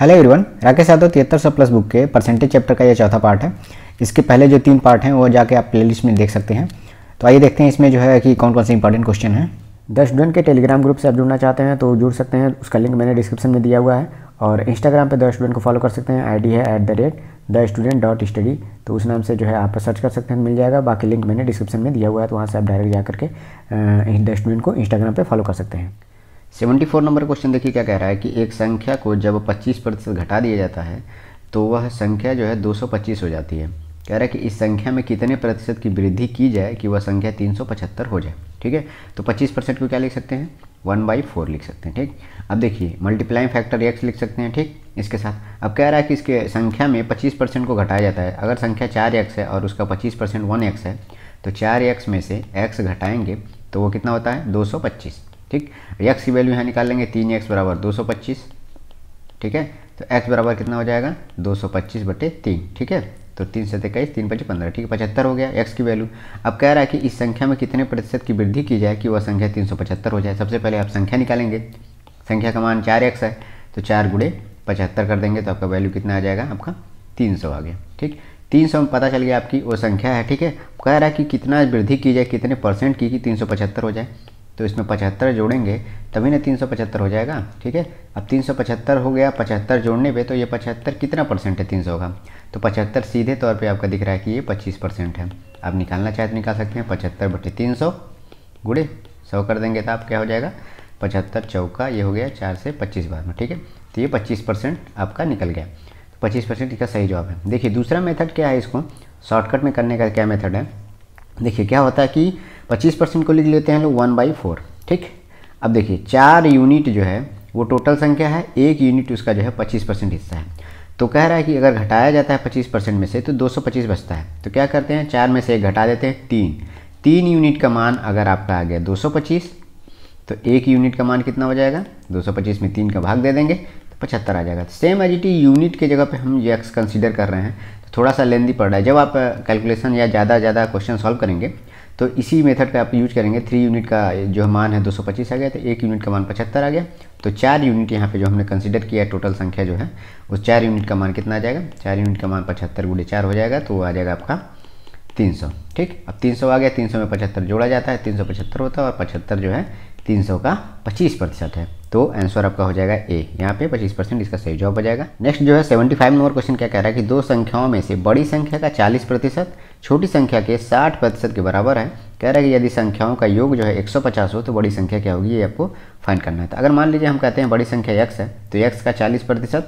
Hello everyone, Rakesh Yadav 7300+ book के percentage chapter का ये चौथा पार्ट है। इसके पहले जो 3 पार्ट हैं वो जाके आप प्लेलिस्ट में देख सकते हैं। तो आइए देखते हैं इसमें जो है कि कौन कौन से इंपॉर्टेंट क्वेश्चन हैं। द स्टूडेंट के टेलीग्राम ग्रुप से आप जुड़ना चाहते हैं तो जुड़ सकते हैं, उसका लिंक मैंने डिस्क्रिप्शन में दिया हुआ है। और इंस्टाग्राम पे द स्टूडेंट को फॉलो कर सकते हैं, आईडी है @thestudent.study। तो उस नाम से जो है आप सर्च कर सकते हैं, मिल जाएगा। बाकी लिंक मैंने डिस्क्रिप्शन में दिया हुआ है, तो वहाँ से आप डायरेक्ट जा करके द स्टूडेंट को इंस्टाग्राम पे फॉलो कर सकते हैं। 74 नंबर क्वेश्चन देखिए क्या कह रहा है कि एक संख्या को जब 25% घटा दिया जाता है तो वह संख्या जो है 225 हो जाती है। कह रहा है कि इस संख्या में कितने प्रतिशत की वृद्धि की जाए कि वह संख्या 375 हो जाए। ठीक है, तो 25% को क्या लिख सकते हैं, 1/4 लिख सकते हैं। ठीक, अब देखिए मल्टीप्लाइंग फैक्टर x लिख सकते हैं। ठीक, इसके साथ अब कह रहा है कि इसके संख्या में 25% को घटाया जाता है। अगर संख्या 4x है और उसका 25% 1x है तो 4x में से x घटाएंगे तो वो कितना होता है, 225। ठीक, x की वैल्यू यहाँ निकाल लेंगे, 3x बराबर 225। ठीक है, तो x बराबर कितना हो जाएगा, 225/3। ठीक है, तो 3 से 23, 3 5 15। ठीक है, 75 हो गया x की वैल्यू। अब कह रहा है कि इस संख्या में कितने प्रतिशत की वृद्धि की जाए कि वह संख्या 375 हो जाए। सबसे पहले आप संख्या निकालेंगे। संख्या का मान 4x है तो 4 × 75 कर देंगे तो आपका वैल्यू कितना आ जाएगा, आपका 300 आ गया। ठीक, 300 में पता चल गया आपकी वो संख्या है। ठीक है, कह रहा है कि कितना वृद्धि की जाए, कितने परसेंट की कि 375 हो जाए। तो इसमें 75 जोड़ेंगे तभी ना 375 हो जाएगा। ठीक है, अब 375 हो गया, 75 जोड़ने पे तो ये 75 कितना परसेंट है 300 का, तो 75 सीधे तौर पे आपका दिख रहा है कि ये 25% है। आप निकालना चाहे तो निकाल सकते हैं, 75/300 गुणे 100 कर देंगे तो आप क्या हो जाएगा, 75 चौका ये हो गया 4 से 25 बार में। ठीक है, तो ये 25% आपका निकल गया। तो 25% इसका सही जवाब है। देखिए दूसरा मेथड क्या है, इसको शॉर्टकट में करने का क्या मेथड है। देखिए क्या होता है कि 25% को लिख लेते हैं लोग 1/4। ठीक, अब देखिए 4 यूनिट जो है वो टोटल संख्या है, 1 यूनिट उसका जो है 25% हिस्सा है। तो कह रहा है कि अगर घटाया जाता है 25% में से तो 225 बचता है। तो क्या करते हैं, 4 में से 1 घटा देते हैं, 3 यूनिट का मान अगर आपका आ गया 225 तो 1 यूनिट का मान कितना हो जाएगा, 225 में 3 का भाग दे देंगे तो 75 आ जाएगा। Same as it is unit के जगह पे हम ये x कंसीडर कर रहे हैं तो थोड़ा सा लेंदी पड़ रहा है। जब आप कैलकुलेशन या ज़्यादा क्वेश्चन सॉल्व करेंगे तो इसी मेथड का आप यूज करेंगे। 3 यूनिट का जो मान है 225 आ गया, तो 1 यूनिट का मान 75 आ गया। तो 4 यूनिट यहाँ पे जो हमने कंसीडर किया टोटल संख्या जो है उस 4 यूनिट का मान कितना आ जाएगा, 4 यूनिट का मान 75 × 4 हो जाएगा तो वो आ जाएगा आपका 300। ठीक, अब 300 आ गया, 300 में 75 जोड़ा जाता है, 375 होता है और 75 जो है 300 का 25% है। तो आंसर आपका हो जाएगा ए, यहाँ पे 25% इसका सही जवाब हो जाएगा। नेक्स्ट जो है 75 नंबर क्वेश्चन क्या कह रहा है कि दो संख्याओं में से बड़ी संख्या का 40% छोटी संख्या के 60% के बराबर है। कह रहा है कि यदि संख्याओं का योग जो है 150 हो तो बड़ी संख्या क्या होगी, ये आपको फाइंड करना है। तो अगर मान लीजिए हम कहते हैं बड़ी संख्या x है तो x का 40%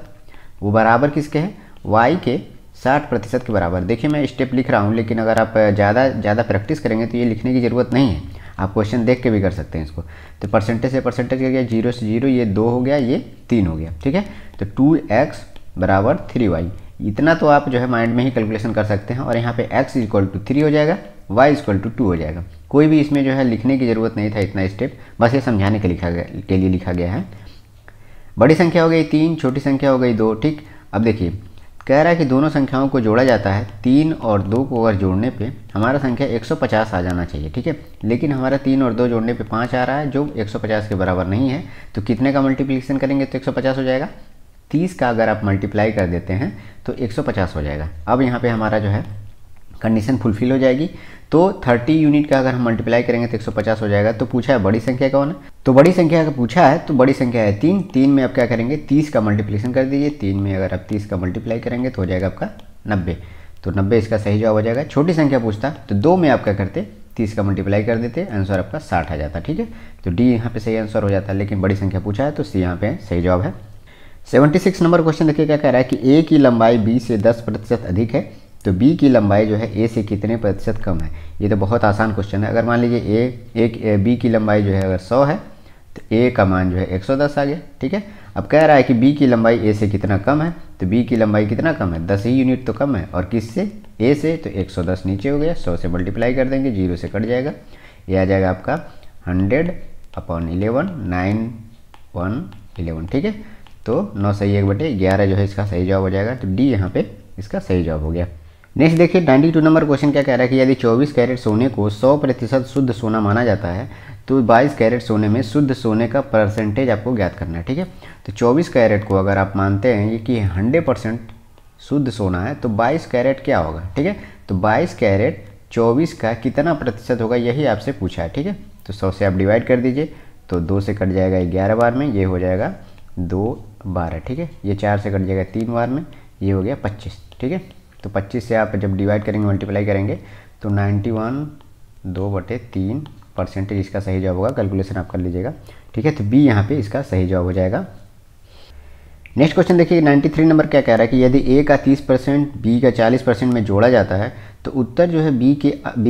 वो बराबर किसके है, y के 60% के बराबर। देखिए मैं स्टेप लिख रहा हूँ, लेकिन अगर आप ज़्यादा प्रैक्टिस करेंगे तो ये लिखने की ज़रूरत नहीं है, आप क्वेश्चन देख के भी कर सकते हैं इसको। तो परसेंटेज से परसेंटेज कर गया, 0 से 0, ये 2 हो गया, ये 3 हो गया। ठीक है, तो 2x बराबर 3y, इतना तो आप जो है माइंड में ही कैलकुलेशन कर सकते हैं। और यहाँ पे x = 3 हो जाएगा, y = 2 हो जाएगा। कोई भी इसमें जो है लिखने की ज़रूरत नहीं था इतना स्टेप, बस ये समझाने के लिए लिखा गया है। बड़ी संख्या हो गई 3, छोटी संख्या हो गई 2। ठीक, अब देखिए कह रहा है कि दोनों संख्याओं को जोड़ा जाता है, 3 और 2 को अगर जोड़ने पे हमारा संख्या 150 आ जाना चाहिए। ठीक है, लेकिन हमारा 3 और 2 जोड़ने पे 5 आ रहा है जो 150 के बराबर नहीं है। तो कितने का मल्टीप्लिकेशन करेंगे तो 150 हो जाएगा, 30 का अगर आप मल्टीप्लाई कर देते हैं तो 150 हो जाएगा। अब यहाँ पे हमारा जो है कंडीशन फुलफिल हो जाएगी। तो 30 यूनिट का अगर हम मल्टीप्लाई करेंगे तो 150 हो जाएगा। तो पूछा है बड़ी संख्या कौन है, तो बड़ी संख्या का पूछा है तो बड़ी संख्या है 3 में आप क्या करेंगे, 30 का मल्टीप्लिकेशन कर दीजिए। 3 में अगर आप 30 का मल्टीप्लाई करेंगे तो हो जाएगा आपका 90। तो 90 इसका सही जवाब हो जाएगा। छोटी संख्या पूछता तो 2 में आप क्या करते, 30 का मल्टीप्लाई कर देते, आंसर आपका 60 आ जाता। ठीक है, तो डी यहाँ पे सही आंसर हो जाता है, लेकिन बड़ी संख्या पूछा है तो सी यहाँ पे सही जवाब है। 76 नंबर क्वेश्चन देखिए क्या कह रहा है कि ए की लंबाई बी से 10% अधिक है तो बी की लंबाई जो है ए से कितने प्रतिशत कम है। ये तो बहुत आसान क्वेश्चन है। अगर मान लीजिए बी की लंबाई जो है अगर 100 है तो ए का मान जो है 110 आ गया। ठीक है, अब कह रहा है कि बी की लंबाई ए से कितना कम है, तो बी की लंबाई कितना कम है, 10 ही यूनिट तो कम है। और किससे, ए से, तो 110 नीचे हो गया, 100 से मल्टीप्लाई कर देंगे, 0 से कट जाएगा, ये आ जाएगा आपका 100/11, 9 1 11। ठीक है, तो 9 सही 1/11 जो है इसका सही जवाब हो जाएगा। तो डी यहाँ पे इसका सही जवाब हो गया। नेक्स्ट देखिए 92 नंबर क्वेश्चन क्या कह रहा है कि यदि 24 कैरेट सोने को 100% शुद्ध सोना माना जाता है तो 22 कैरेट सोने में शुद्ध सोने का परसेंटेज आपको ज्ञात करना है, ठीक है। तो 24 कैरेट को अगर आप मानते हैं कि 100% शुद्ध सोना है तो 22 कैरेट क्या होगा, ठीक है। तो 22 कैरेट 24 का कितना प्रतिशत होगा, यही आपसे पूछा है, ठीक है। तो 100 से आप डिवाइड कर दीजिए तो 2 से कट जाएगा 11 बार में, ये हो जाएगा 2 12, ठीक है। ये 4 से कट जाएगा 3 बार में, ये हो गया 25, ठीक है। तो 25 से आप जब डिवाइड करेंगे, मल्टीप्लाई करेंगे तो 91 2/3 परसेंटेज इसका सही जवाब होगा। कैलकुलेशन आप कर लीजिएगा, ठीक है। तो बी यहाँ पे इसका सही जवाब हो जाएगा। नेक्स्ट क्वेश्चन देखिए 93 नंबर क्या कह रहा है कि यदि ए का 30% बी का 40% में जोड़ा जाता है तो उत्तर जो है बी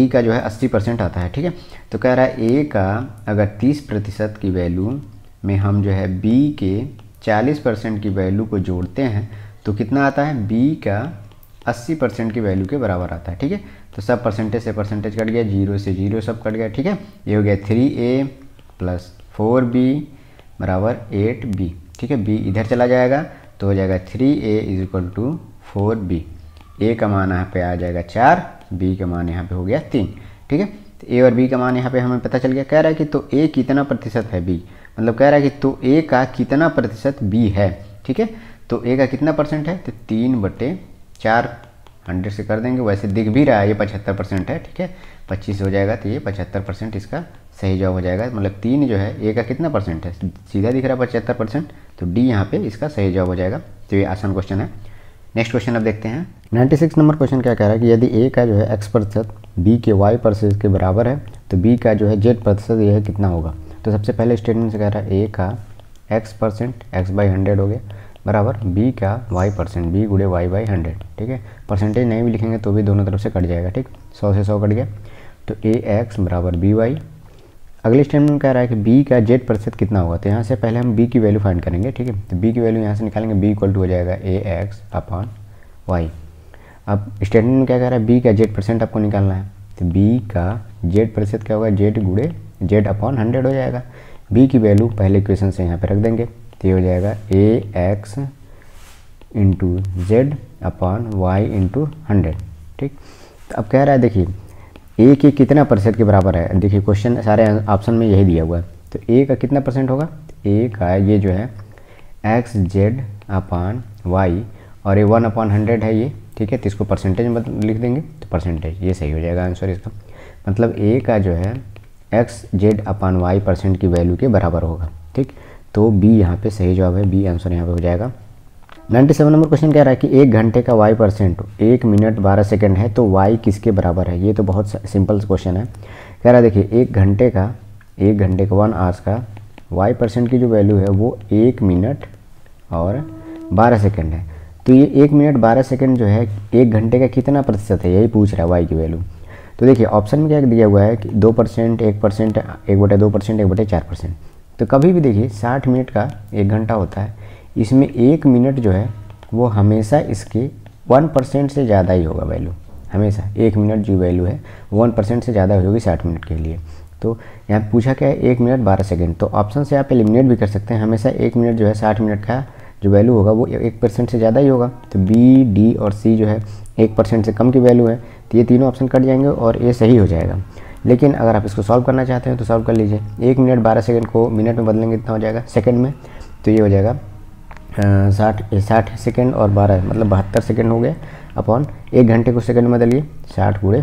का जो है 80% आता है, ठीक है। तो कह रहा है ए का अगर 30% की वैल्यू में हम जो है बी के 40% की वैल्यू को जोड़ते हैं तो कितना आता है, बी का 80% की वैल्यू के बराबर आता है, ठीक है। तो सब परसेंटेज से परसेंटेज कट गया, 0 से 0 सब कट गया, ठीक है। ये हो गया 3a + 4b = 8b, ठीक है। b इधर चला जाएगा तो हो जाएगा 3a = 4b। a का मान यहाँ पे आ जाएगा 4, b का मान यहाँ पे हो गया 3, ठीक है। तो a और b का मान यहाँ पे हमें पता चल गया। कह रहा है कि तो a कितना प्रतिशत है b, मतलब कह रहा है कि तो a का कितना प्रतिशत b है, ठीक है। तो a का कितना परसेंट है, तो 3/4 100 से कर देंगे, वैसे दिख भी रहा है ये 75% है, ठीक है। 25 हो जाएगा तो ये 75% इसका सही जवाब हो जाएगा। मतलब 3 जो है ए का कितना परसेंट है, सीधा दिख रहा है 75%, तो डी यहाँ पे इसका सही जवाब हो जाएगा। तो ये आसान क्वेश्चन है। नेक्स्ट क्वेश्चन अब देखते हैं। 96 नंबर क्वेश्चन क्या कह रहा है कि यदि ए का जो है x% बी के y% के बराबर है तो बी का जो है z% यह कितना होगा। तो सबसे पहले स्टेटमेंट से कह रहा है ए का x% x/100 हो गया बराबर बी का y%, बी गुणे y/100, ठीक है। परसेंटेज नहीं भी लिखेंगे तो भी दोनों तरफ से कट जाएगा, ठीक। 100 से 100 कट गया तो ax = by। अगले स्टेटमेंट कह रहा है कि b का z% कितना होगा। तो यहाँ से पहले हम b की वैल्यू फाइंड करेंगे, ठीक है। तो b की वैल्यू यहाँ से निकालेंगे, b = हो जाएगा ax/y। अब स्टेटमेंट में क्या कह रहा है, b का z% आपको निकालना है। तो b का z% क्या होगा, z गुणे z/100 हो जाएगा। b की वैल्यू पहले इक्वेशन से यहाँ पे रख देंगे तो ये हो जाएगा ax × z/y/100, ठीक। तो अब कह रहा है देखिए a के कितना प्रतिशत के बराबर है। देखिए क्वेश्चन सारे ऑप्शन में यही दिया हुआ है। तो a का कितना परसेंट होगा, a का ये जो है x/z/y और ये 1/100 है ये, ठीक है। तो इसको परसेंटेज में लिख देंगे तो परसेंटेज ये सही हो जाएगा आंसर इसका। मतलब a का जो है x/z/y% की वैल्यू के बराबर होगा, ठीक। तो b यहाँ पे सही जवाब है, b आंसर यहाँ पे हो जाएगा। 97 नंबर क्वेश्चन कह रहा है कि 1 घंटे का y% 1 मिनट 12 सेकंड है तो y किसके बराबर है। ये तो बहुत सिंपल क्वेश्चन है। कह रहा है देखिए 1 घंटे का 1 आवर्स का y% की जो वैल्यू है वो 1 मिनट और 12 सेकंड है। तो ये 1 मिनट 12 सेकंड जो है 1 घंटे का कितना प्रतिशत है, यही पूछ रहा है y की वैल्यू। तो देखिए ऑप्शन में क्या दिया हुआ है कि 2%, 1%, 1/2%, 1/4%। तो कभी भी देखिए 60 मिनट का 1 घंटा होता है, इसमें 1 मिनट जो है वो हमेशा इसके 1% से ज़्यादा ही होगा वैल्यू। हमेशा 1 मिनट जो वैल्यू है 1% से ज़्यादा होगी 60 मिनट के लिए। तो यहाँ पूछा क्या है 1 मिनट 12 सेकंड। तो ऑप्शन से आप एलिमिनेट भी कर सकते हैं। हमेशा 1 मिनट जो है 60 मिनट का जो वैल्यू होगा वो 1% से ज़्यादा ही होगा। तो बी, डी और सी जो है 1% से कम की वैल्यू है। तो ये तीनों ऑप्शन कट जाएंगे और ये सही हो जाएगा। लेकिन अगर आप इसको सॉल्व करना चाहते हैं तो सॉल्व कर लीजिए। 1 मिनट 12 सेकंड को मिनट में बदलेंगे कितना हो जाएगा, सेकंड में। तो ये हो जाएगा 60 सेकंड और 12 मतलब 72 सेकंड हो गया अपॉन 1 घंटे को सेकंड में बदलिए 60 ×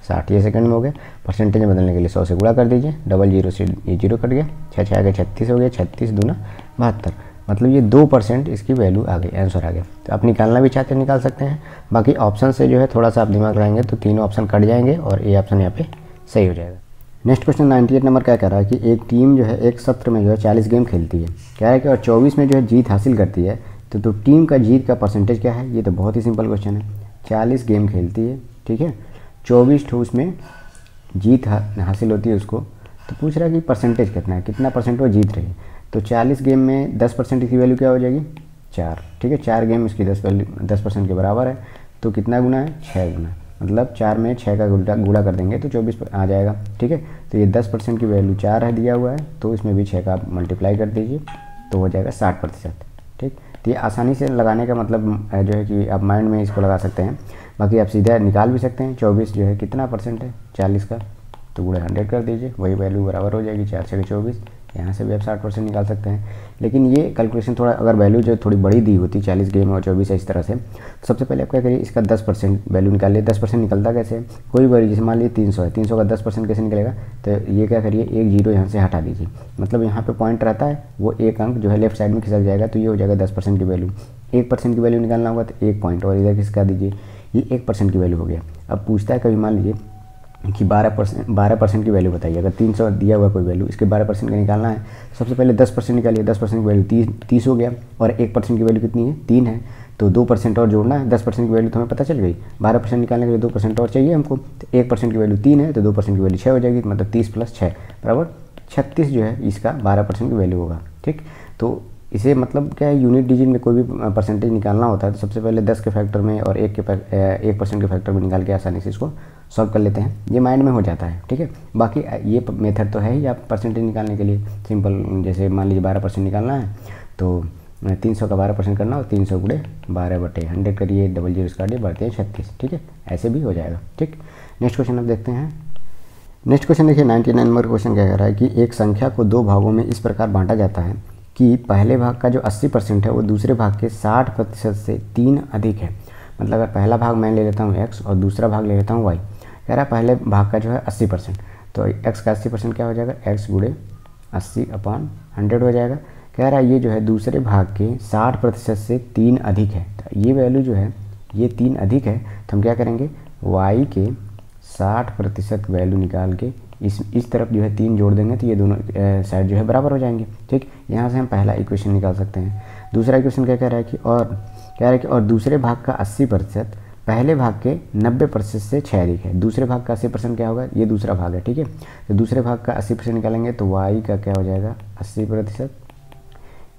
60 ये सेकंड में हो गया। परसेंटेज में बदलने के लिए 100 से गुणा कर दीजिए, डबल 0 से ये 0 कट गया, 6 6 आ गया 36 हो गया, 36 दूना 72, मतलब ये 2% इसकी वैल्यू आ गई, आंसर आ गया। तो आप निकालना भी चाहते हैं निकाल सकते हैं। बाकी ऑप्शन से जो है थोड़ा सा आप दिमाग लगाएंगे तो तीनों ऑप्शन कट जाएंगे और ये ऑप्शन यहाँ पे सही हो जाएगा। नेक्स्ट क्वेश्चन 98 नंबर क्या कह रहा है कि एक टीम जो है एक सत्र में जो है 40 गेम खेलती है, कह रहा है कि और 24 में जो है जीत हासिल करती है, तो टीम का जीत का परसेंटेज क्या है। ये तो बहुत ही सिंपल क्वेश्चन है। 40 गेम खेलती है, ठीक है, 24 ठो उसमें जीत हासिल होती है उसको, तो पूछ रहा है कि परसेंटेज कितना है, कितना परसेंट वो जीत रही है। तो 40 गेम में 10% की वैल्यू क्या हो जाएगी, 4, ठीक है। 4 गेम इसकी 10% के बराबर है, तो कितना गुना है, 6 गुना, मतलब 4 में 6 का गुणा कर देंगे तो 24 आ जाएगा, ठीक है। तो ये 10% की वैल्यू 4 है दिया हुआ है, तो इसमें भी 6 का मल्टीप्लाई कर दीजिए तो हो जाएगा 60%, ठीक। तो ये आसानी से लगाने का मतलब जो है कि आप माइंड में इसको लगा सकते हैं। बाकी आप सीधा निकाल भी सकते हैं। 24 जो है कितना परसेंट है 40 का, तो गुणे 100 कर दीजिए, वही वैल्यू बराबर हो जाएगी 4 6 24। यहाँ से भी आप 60% निकाल सकते हैं। लेकिन ये कैलकुलेशन थोड़ा, अगर वैल्यू जो थोड़ी बड़ी दी होती 40 गेम और 24 है इस तरह से, तो सबसे पहले आप क्या करिए, इसका 10% वैल्यू निकालिए। 10% निकलता कैसे, कोई वैल्यू जैसे मान लीजिए 300 है, 300 का 10% कैसे निकलेगा, तो ये क्या करिए, एक जीरो यहाँ से हटा दीजिए, मतलब यहाँ पे पॉइंट रहता है, वो एक अंक जो है लेफ्ट साइड में खिसक जाएगा, तो ये हो जाएगा 10% की वैल्यू। 1% की वैल्यू निकालना होगा तो 1 पॉइंट और इधर खिसका दीजिए, ये 1% की वैल्यू हो गया। अब पूछता है कभी मान लीजिए कि 12% की वैल्यू बताइए, अगर 300 दिया हुआ कोई वैल्यू, इसके 12% का निकालना है, सबसे पहले 10% निकालिए। 10% की वैल्यू 30 हो गया, और 1% की वैल्यू कितनी है, 3 है, तो 2% और जोड़ना है। 10% की वैल्यू तो हमें पता चल गई, 12% निकालने के लिए 2% और चाहिए हमको, तो 1% की वैल्यू 3 है, तो 2% की वैल्यू 6 हो जाएगी, मतलब 30 + 6 बराबर 36 जो है इसका 12% की वैल्यू होगा। ठीक, तो इसे मतलब क्या है, यूनिट डिजिट में कोई भी परसेंटेज निकालना होता है तो सबसे पहले 10 के फैक्टर में और 1% के फैक्टर में निकाल के आसानी से इसको सॉल्व कर लेते हैं, ये माइंड में हो जाता है। ठीक है, बाकी ये मेथड तो है ही आप परसेंटेज निकालने के लिए सिंपल, जैसे मान लीजिए 12% निकालना है तो 300 का 12% करना और 300 गुणे 12/100 करिए, डबल जीरो काटिए, बढ़ते हैं 36। ठीक है, ऐसे भी हो जाएगा। ठीक, नेक्स्ट क्वेश्चन आप देखते हैं। नेक्स्ट क्वेश्चन देखिए 99 नंबर क्वेश्चन क्या कह रहा है कि एक संख्या को 2 भागों में इस प्रकार बांटा जाता है कि पहले भाग का जो 80% है वो दूसरे भाग के 60% से 3 अधिक है। मतलब अगर पहला भाग मैं ले लेता हूँ x और दूसरा भाग ले लेता हूँ y, कह रहा है पहले भाग का जो है 80%, तो x का 80% क्या हो जाएगा, x गुणे 80/100 हो जाएगा। कह रहा है ये जो है दूसरे भाग के 60% से 3 अधिक है, तो ये वैल्यू जो है ये 3 अधिक है, तो हम क्या करेंगे, y के 60% वैल्यू निकाल के इस तरफ जो है 3 जोड़ देंगे, तो ये दोनों साइड जो है बराबर हो जाएंगे। ठीक, यहाँ से हम पहला इक्वेशन निकाल सकते हैं। दूसरा इक्वेशन क्या कह रहा है कि और दूसरे भाग का 80% पहले भाग के 90% से 6 अधिक है। दूसरे भाग का 80% क्या होगा, ये दूसरा भाग है। ठीक है, तो दूसरे भाग का 80% निकालेंगे तो y का क्या हो जाएगा 80%,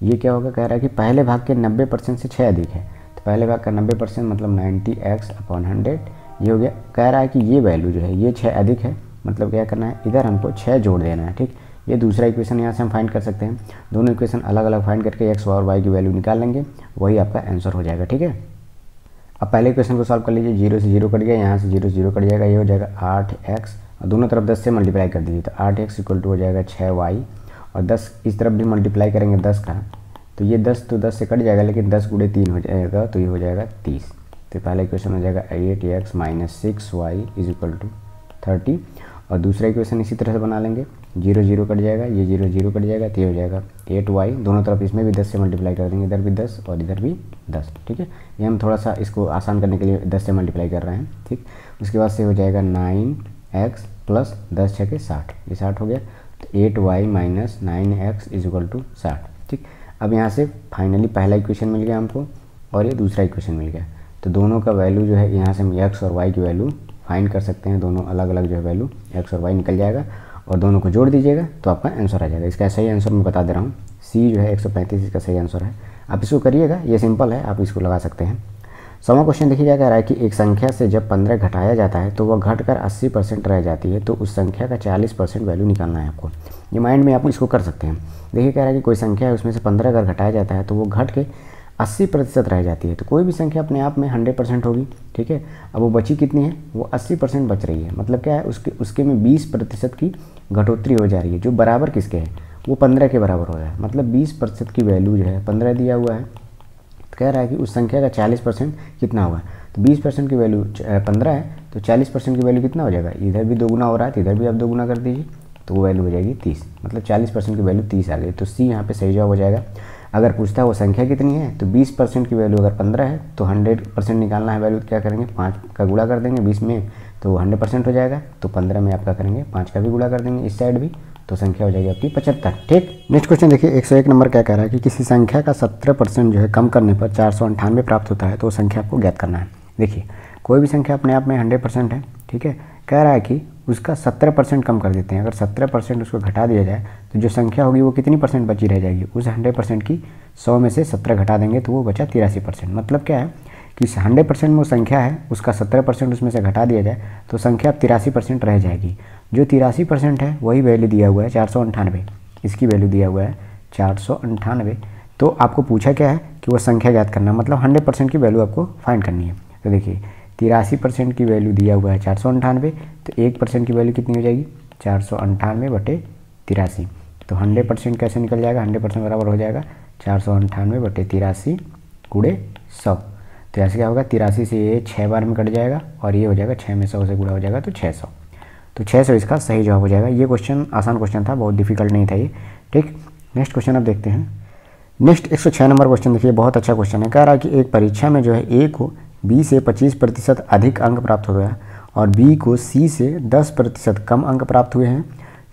ये क्या होगा, कह रहा है कि पहले भाग के 90% से 6 अधिक है, तो पहले भाग का 90% मतलब 90x/100 ये हो गया। कह रहा है कि ये वैल्यू जो है ये 6 अधिक है, मतलब क्या करना है, इधर हमको 6 जोड़ देना है। ठीक, ये दूसरा इक्वेशन यहाँ से हम फाइंड कर सकते हैं। दोनों इक्वेशन अलग अलग फाइंड करके x और y की वैल्यू निकाल लेंगे, वही आपका आंसर हो जाएगा। ठीक है, अब पहले इक्वेशन को सॉल्व कर लीजिए। 0 से 0 कट गया, यहाँ से 0 से 0 कट जाएगा, ये हो जाएगा 8x और दोनों तरफ 10 से मल्टीप्लाई कर दीजिए, तो 8x = हो जाएगा 6y और 10 इस तरफ भी मल्टीप्लाई करेंगे 10 का, तो ये 10 तो 10 से कट जाएगा, लेकिन 10 गुणे 3 हो जाएगा, तो ये हो जाएगा 30। तो पहला इक्वेशन हो जाएगा 8x - 6y = 30 और दूसरा इक्वेशन इसी तरह से बना लेंगे। 0 0 कट जाएगा, ये 0 0 कट जाएगा, तो ये हो जाएगा 8y, दोनों तरफ इसमें भी 10 से मल्टीप्लाई कर देंगे, इधर भी 10 और इधर भी 10। ठीक है, ये हम थोड़ा सा इसको आसान करने के लिए 10 से मल्टीप्लाई कर रहे हैं। ठीक, उसके बाद से हो जाएगा 9x + 10 6 के 60, ये 60 हो गया, तो 8y - 9x = 60। ठीक, अब यहाँ से फाइनली पहला इक्वेशन मिल गया हमको और ये दूसरा इक्वेशन मिल गया, तो दोनों का वैल्यू जो है यहाँ से हम x और y की वैल्यू फाइंड कर सकते हैं। दोनों अलग अलग जो है वैल्यू x और y निकल जाएगा और दोनों को जोड़ दीजिएगा तो आपका आंसर आ जाएगा। इसका सही आंसर मैं बता दे रहा हूँ, C जो है 135 इसका सही आंसर है। आप इसको करिएगा, ये सिंपल है, आप इसको लगा सकते हैं। 100वां क्वेश्चन देखिए क्या कह रहा है कि एक संख्या से जब 15 घटाया जाता है तो वह घटकर 80% रह जाती है, तो उस संख्या का 40% वैल्यू निकालना है आपको। ये माइंड में आप इसको कर सकते हैं। देखिए कह रहा है कि कोई संख्या है, उसमें से 15 अगर घटाया जाता है तो वो घट के 80% रह जाती है, तो कोई भी संख्या अपने आप में 100% होगी। ठीक है, अब वो बची कितनी है, वो 80% बच रही है, मतलब क्या है, उसके में 20% की घटोतरी हो जा रही है, जो बराबर किसके है, वो 15 के बराबर हो रहा है। मतलब 20% की वैल्यू जो है 15 दिया हुआ है, तो कह रहा है कि उस संख्या का 40% कितना हुआ, तो 20% की वैल्यू 15 है, तो 40% की वैल्यू कितना हो जाएगा, इधर भी 2 गुना हो रहा है तो इधर भी आप 2 गुना कर दीजिए, तो वो वैल्यू हो जाएगी 30, मतलब 40% की वैल्यू 30 आ गई। तो C यहाँ पे सही जवाब हो जाएगा। अगर पूछता है वो संख्या कितनी है, तो 20% की वैल्यू अगर 15 है तो 100% निकालना है वैल्यू, तो क्या करेंगे 5 का गुणा कर देंगे 20 में, तो 100% हो जाएगा। तो 15 में आप क्या करेंगे 5 का भी गुणा कर देंगे इस साइड भी, तो संख्या हो जाएगी आपकी 75। ठीक, नेक्स्ट क्वेश्चन देखिए 101 नंबर क्या कह रहा है कि किसी संख्या का 17% जो है कम करने पर 498 प्राप्त होता है, तो उस संख्या आपको ज्ञात करना है। देखिए कोई भी संख्या अपने आप में 100% है, ठीक है, कह रहा है कि उसका 17% कम कर देते हैं। अगर 17% उसको घटा दिया जाए तो जो संख्या होगी वो कितनी % बची रह जाएगी, उस 100% की 100 में से 17 घटा देंगे तो वो बचा 83%। मतलब क्या है कि 100% में वो संख्या है, उसका 17% उसमें से घटा दिया जाए तो संख्या 83% रह जाएगी। जो 83% है वही वैल्यू दिया हुआ है 498, इसकी वैल्यू दिया हुआ है 498। तो आपको पूछा क्या है कि वो संख्या ज्ञात करना, मतलब 100% की वैल्यू आपको फाइंड करनी है। तो देखिए 83% की वैल्यू दिया हुआ है 498, तो 1% की वैल्यू कितनी हो जाएगी 498/83। तो 100% कैसे निकल जाएगा, 100% बराबर हो जाएगा 498/83 गुणे 100। तो ऐसे क्या होगा, 83 से ये 6 बार में कट जाएगा और ये हो जाएगा 6 में 100 से गुणा हो जाएगा तो 600। तो 600 इसका सही जवाब हो जाएगा। ये क्वेश्चन आसान क्वेश्चन था, बहुत डिफिकल्ट नहीं था ये। ठीक, नेक्स्ट क्वेश्चन अब देखते हैं। नेक्स्ट 106 नंबर क्वेश्चन देखिए, बहुत अच्छा क्वेश्चन है। कह रहा है कि एक परीक्षा में जो है ए को बी से 25% अधिक अंक प्राप्त हो गया और बी को सी से 10% कम अंक प्राप्त हुए हैं।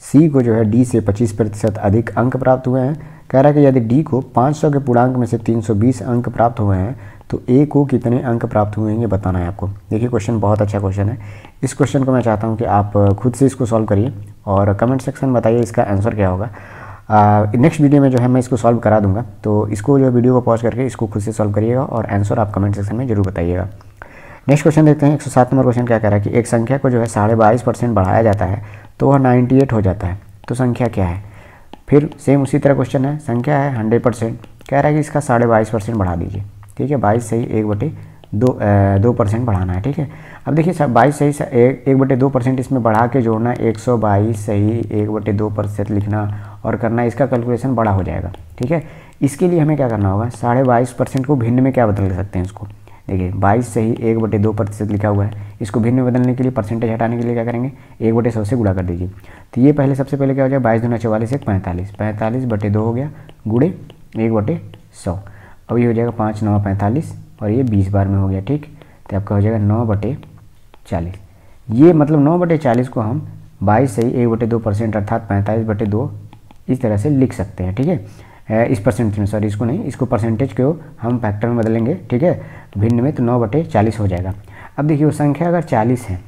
सी को जो है डी से 25% अधिक अंक प्राप्त हुए हैं। कह रहा है कि यदि डी को 500 के पूर्णांक में से 320 अंक प्राप्त हुए हैं तो ए को कितने अंक प्राप्त हुए हैं ये बताना है आपको। देखिए क्वेश्चन बहुत अच्छा क्वेश्चन है। इस क्वेश्चन को मैं चाहता हूँ कि आप खुद से इसको सॉल्व करिए और कमेंट सेक्शन में बताइए इसका आंसर क्या होगा। नेक्स्ट वीडियो में जो है मैं इसको सॉल्व करा दूंगा, तो इसको जो वीडियो को पॉज करके इसको खुद से सॉल्व करिएगा और आंसर आप कमेंट सेक्शन में जरूर बताइएगा। नेक्स्ट क्वेश्चन देखते हैं। 107 नंबर क्वेश्चन क्या कह रहा है कि एक संख्या को जो है 22.5% बढ़ाया जाता है तो वह 98 हो जाता है, तो संख्या क्या है। फिर सेम उसी तरह क्वेश्चन है, संख्या है 100%, कह रहा है कि इसका 22.5% बढ़ा दीजिए। ठीक है, 22 सही 1/2% बढ़ाना है। ठीक है, अब देखिए 22 सही 1/2% इसमें बढ़ा के जोड़ना, 122 सही 1/2% लिखना और करना, इसका कैलकुलेशन बड़ा हो जाएगा। ठीक है, इसके लिए हमें क्या करना होगा, 22.5% को भिन्न में क्या बदल सकते हैं इसको। देखिए 22 सही 1/2% लिखा हुआ है, इसको भिन्न में बदलने के लिए परसेंटेज हटाने के लिए क्या करेंगे, 1/100 से गुणा कर दीजिए। तो ये पहले सबसे पहले क्या हो जाए, 22 दूना 44 1 45, 45/2 हो गया गुणे 1/100। अब ये हो जाएगा 5 9 45 और ये 20 बार में हो गया। ठीक, तो आपका हो जाएगा 9/40। ये मतलब 9/40 को हम 22 सही 1/2% अर्थात 45/2 इस तरह से लिख सकते हैं। ठीक है, इस परसेंटेज में, सॉरी इसको नहीं, इसको परसेंटेज को हम फैक्टर में बदलेंगे। ठीक है, भिन्न में, तो 9/40 हो जाएगा। अब देखिए वो संख्या अगर 40 है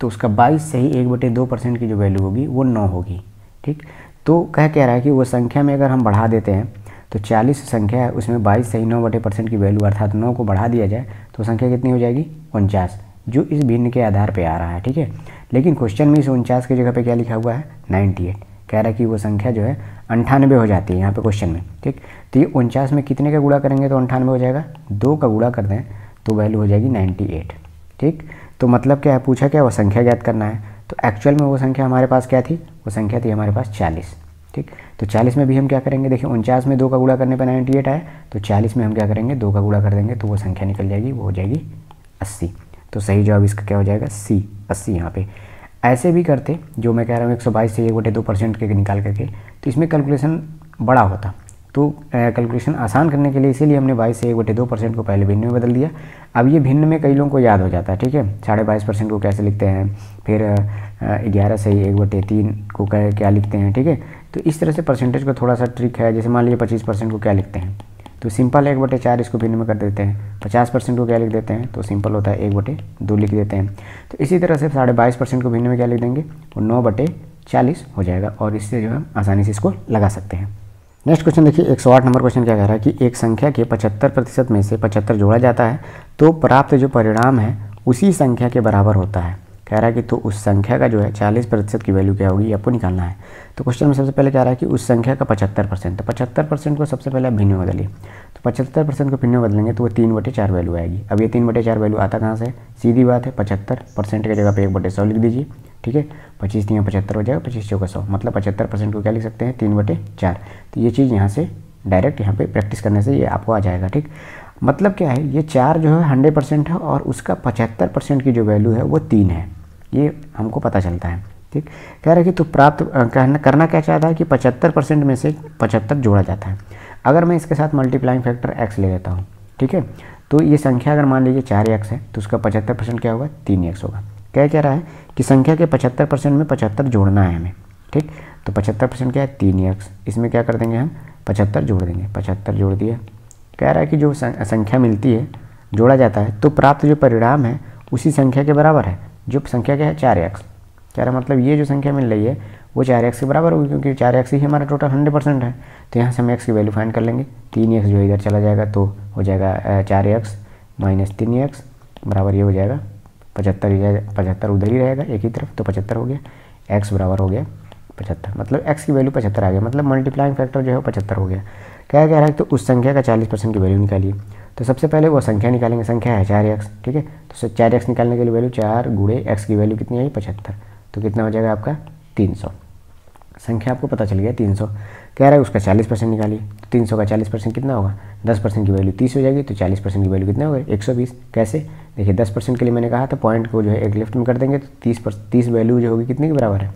तो उसका 22 सही 1/2% की जो वैल्यू होगी वो 9 होगी। ठीक, तो कह रहा है कि वो संख्या में अगर हम बढ़ा देते हैं तो 40 संख्या है उसमें 22 सही 9/% की वैल्यू अर्थात 9 को बढ़ा दिया जाए तो संख्या कितनी हो जाएगी, 49, जो इस भिन्न के आधार पे आ रहा है। ठीक है, लेकिन क्वेश्चन में इस 49 की जगह पे क्या लिखा हुआ है, 98। कह रहा है कि वो संख्या जो है 98 हो जाती है यहाँ पे क्वेश्चन में। ठीक, तो ये 49 में कितने का गुणा करेंगे तो 98 हो जाएगा, 2 का गुणा कर दें तो वैल्यू हो जाएगी 98। ठीक, तो मतलब क्या है, पूछा क्या, वो संख्या ज्ञात करना है। तो एक्चुअल में वो संख्या हमारे पास क्या थी, वो संख्या थी हमारे पास 40। ठीक, तो 40 में भी हम क्या करेंगे, देखिए 49 में 2 का गुणा करने पर 98 आया, तो 40 में हम क्या करेंगे, 2 का गुणा कर देंगे तो वो संख्या निकल जाएगी, वो हो जाएगी 80। तो सही जवाब इसका क्या हो जाएगा, सी 80 यहाँ पे। ऐसे भी करते जो मैं कह रहा हूँ 122 से 1/2% के निकाल करके, तो इसमें कैलकुलेशन बड़ा होता। तो कैलकुलेशन आसान करने के लिए इसीलिए हमने 22 से 1/2% को पहले भिन्न में बदल दिया। अब ये भिन्न में कई लोगों को याद हो जाता है। ठीक है, 22.5% को कैसे लिखते हैं, फिर 11 से 1/3 को क्या लिखते हैं। ठीक है, तो इस तरह से परसेंटेज को थोड़ा सा ट्रिक है। जैसे मान लीजिए 25% को क्या लिखते हैं, तो सिंपल 1/4 इसको भिन्न में कर देते हैं। 50% को क्या लिख देते हैं, तो सिंपल होता है 1/2 लिख देते हैं। तो इसी तरह से 22.5% को भिन्न में क्या लिख देंगे, वो 9/40 हो जाएगा और इससे जो है आसानी से इसको लगा सकते हैं। नेक्स्ट क्वेश्चन देखिए 108 नंबर क्वेश्चन क्या कह रहा है कि एक संख्या के 75% में से 75 जोड़ा जाता है तो प्राप्त जो परिणाम है उसी संख्या के बराबर होता है। कह रहा है कि तो उस संख्या का जो है 40% की वैल्यू क्या होगी, आपको निकालना है। तो क्वेश्चन में सबसे पहले कह रहा है कि उस संख्या का 75%, तो 75% को सबसे पहले भिन्न में बदलिए। तो 75% को भिन्न में बदलेंगे तो वो 3/4 वैल्यू आएगी। अब ये 3/4 वैल्यू आता कहाँ से, सीधी बात है, 75% की जगह पे 1/100 लिख दीजिए। ठीक है, 25 3 75 हो जाएगा, 25 चौका 100, मतलब 75% को क्या लिख सकते हैं, 3/4। तो ये चीज़ यहाँ से डायरेक्ट यहाँ पे प्रैक्टिस करने से ये आपको आ जाएगा। ठीक, मतलब क्या है, ये 4 जो है 100% है और उसका 75% की जो वैल्यू है वो 3 है, ये हमको पता चलता है। ठीक, कह रहा है कि तो प्राप्त करना क्या चाहता है कि 75% में से 75 जोड़ा जाता है। अगर मैं इसके साथ मल्टीप्लाइंग फैक्टर x ले लेता हूँ, ठीक है, तो ये संख्या अगर मान लीजिए 4x है तो उसका 75% क्या होगा, 3x होगा। क्या कह रहा है कि संख्या के 75% में 75 जोड़ना है हमें। ठीक, तो 75% क्या है, 3x, इसमें क्या कर देंगे हम, 75 जोड़ देंगे, 75 जोड़ दिया। कह रहा है कि जो संख्या मिलती है, जोड़ा जाता है, तो प्राप्त जो परिणाम है उसी संख्या के बराबर है, जो संख्या क्या है, 4x। कह रहा मतलब ये जो संख्या मिल रही है वो 4x के बराबर होगी, क्योंकि 4x ही हमारा टोटल 100% है। तो यहाँ से हम x की वैल्यू फाइंड कर लेंगे, 3x जो इधर चला जाएगा तो हो जाएगा 4x माइनस 3x बराबर ये हो जाएगा 75, 75 उधर ही रहेगा एक ही तरफ, तो 75 हो गया, x बराबर हो गया 75, मतलब x की वैल्यू 75 आ गया, मतलब मल्टीप्लाइंग फैक्टर जो है 75 हो गया। क्या कह रहा है, तो उस संख्या का 40% की वैल्यू निकालिए। तो सबसे पहले वो संख्या निकालेंगे, संख्या है 4x। ठीक है, तो 4x निकालने के लिए वैल्यू 4 गुणे x की वैल्यू कितनी आई, 75, तो कितना हो जाएगा आपका 300। संख्या आपको पता चल गया 300। कह रहा है उसका 40% निकालिए, तो 300 का 40% कितना होगा, 10% की वैल्यू 30 हो जाएगी, तो 40% की वैल्यू कितना होगा 120। कैसे, देखिए 10% के लिए मैंने कहा था पॉइंट को जो है एक लेफ्ट में कर देंगे, तो 30 वैल्यू जो होगी कितने के बराबर है,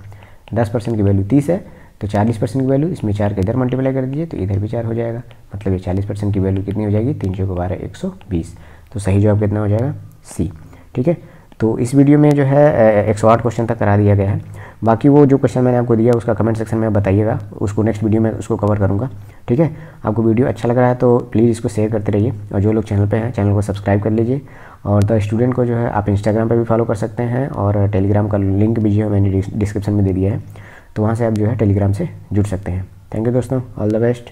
10% की वैल्यू 30 है, तो 40% की वैल्यू इसमें 4 के इधर मल्टीप्लाई कर दीजिए, तो इधर भी 4 हो जाएगा, मतलब ये 40% की वैल्यू कितनी हो जाएगी, 3 × 12 120। तो सही जवाब कितना हो जाएगा, सी। ठीक है, तो इस वीडियो में जो है 108 क्वेश्चन तक करा दिया गया है। बाकी वो जो क्वेश्चन मैंने आपको दिया उसका कमेंट सेक्शन में बताइएगा, उसको नेक्स्ट वीडियो में उसको कवर करूँगा। ठीक है, आपको वीडियो अच्छा लग रहा है तो प्लीज़ इसको शेयर करते रहिए, और जो लोग चैनल पे हैं चैनल को सब्सक्राइब कर लीजिए। और द स्टूडेंट को जो है आप इंस्टाग्राम पे भी फॉलो कर सकते हैं, और टेलीग्राम का लिंक भी जो है मैंने डिस्क्रिप्शन में दे दिया है, तो वहाँ से आप जो है टेलीग्राम से जुड़ सकते हैं। थैंक यू दोस्तों, ऑल द बेस्ट।